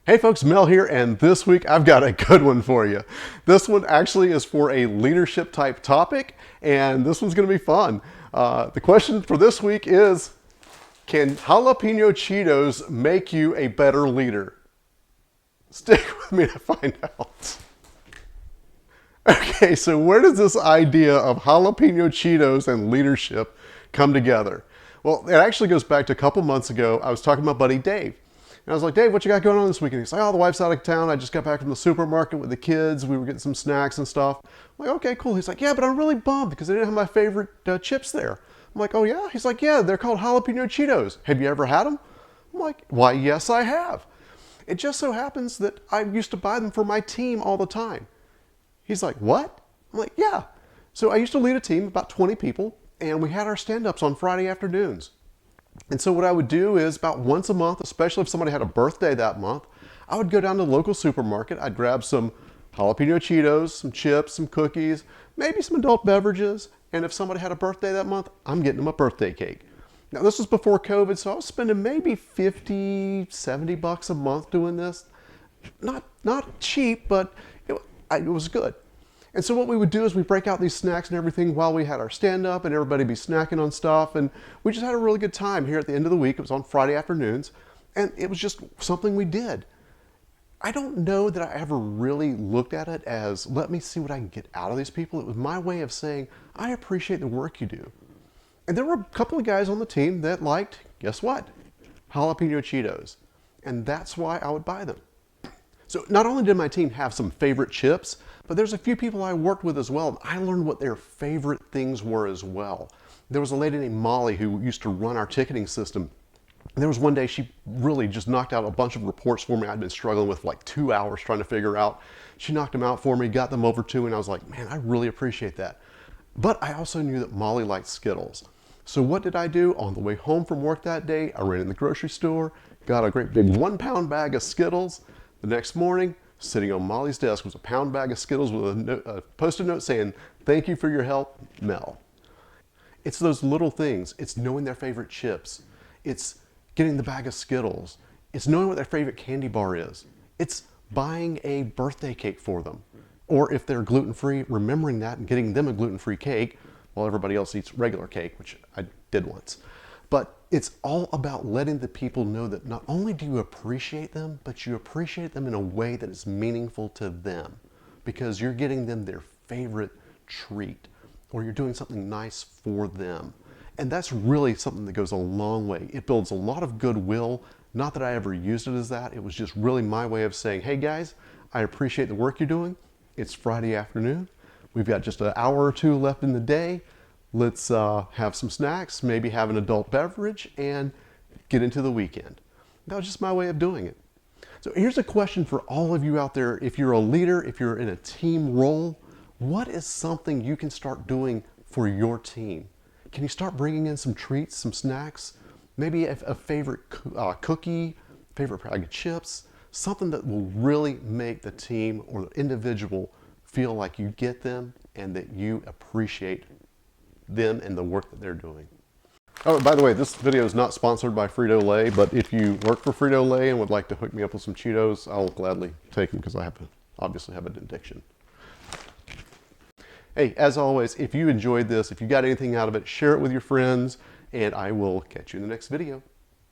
Hey folks, Mel here, and this week I've got a good one for you. This one actually is for a leadership type topic, and this one's going to be fun. The question for this week is, can jalapeno Cheetos make you a better leader? Stick with me to find out. Okay, so where does this idea of jalapeno Cheetos and leadership come together? Well, it actually goes back to a couple months ago. I was talking to my buddy Dave. And I was like, Dave, what you got going on this weekend? He's like, oh, the wife's out of town. I just got back from the supermarket with the kids. We were getting some snacks and stuff. I'm like, okay, cool. He's like, yeah, but I'm really bummed because they didn't have my favorite chips there. I'm like, oh, yeah? He's like, yeah, they're called jalapeno Cheetos. Have you ever had them? I'm like, why, yes, I have. It just so happens that I used to buy them for my team all the time. He's like, what? I'm like, yeah. So I used to lead a team, about 20 people, and we had our stand-ups on Friday afternoons. And so what I would do is about once a month, especially if somebody had a birthday that month, I would go down to the local supermarket. I'd grab some jalapeno Cheetos, some chips, some cookies, maybe some adult beverages. And if somebody had a birthday that month, I'm getting them a birthday cake. Now this was before COVID, so I was spending maybe 50, 70 bucks a month doing this. Not cheap, but it was good. And so what we would do is we break out these snacks and everything while we had our stand-up, and everybody be snacking on stuff. And we just had a really good time here at the end of the week. It was on Friday afternoons, and it was just something we did. I don't know that I ever really looked at it as, let me see what I can get out of these people. It was my way of saying, I appreciate the work you do. And there were a couple of guys on the team that liked, guess what? Jalapeno Cheetos. And that's why I would buy them. So not only did my team have some favorite chips, but there's a few people I worked with as well, and I learned what their favorite things were as well. There was a lady named Molly who used to run our ticketing system. And there was one day she really just knocked out a bunch of reports for me I'd been struggling with for like 2 hours trying to figure out. She knocked them out for me, got them over to me, and I was like, man, I really appreciate that. But I also knew that Molly liked Skittles. So what did I do? On the way home from work that day, I ran in the grocery store, got a great big 1-pound bag of Skittles. The next morning, sitting on Molly's desk was a pound bag of Skittles with a post-it note saying, thank you for your help, Mel. It's those little things. It's knowing their favorite chips. It's getting the bag of Skittles. It's knowing what their favorite candy bar is. It's buying a birthday cake for them. Or if they're gluten-free, remembering that and getting them a gluten-free cake while everybody else eats regular cake, which I did once. But it's all about letting the people know that not only do you appreciate them, but you appreciate them in a way that is meaningful to them, because you're getting them their favorite treat, or you're doing something nice for them. And that's really something that goes a long way. It builds a lot of goodwill. Not that I ever used it as that. It was just really my way of saying, hey guys, I appreciate the work you're doing. It's Friday afternoon. We've got just an hour or two left in the day. Let's have some snacks, maybe have an adult beverage, and get into the weekend. That was just my way of doing it. So here's a question for all of you out there. If you're a leader, if you're in a team role, what is something you can start doing for your team? Can you start bringing in some treats, some snacks, maybe a favorite cookie, favorite bag of chips, something that will really make the team or the individual feel like you get them and that you appreciate them and the work that they're doing. Oh, by the way, this video is not sponsored by Frito-Lay, but if you work for Frito-Lay and would like to hook me up with some Cheetos, I'll gladly take them because I obviously have an addiction. Hey, as always, if you enjoyed this, if you got anything out of it, share it with your friends, and I will catch you in the next video.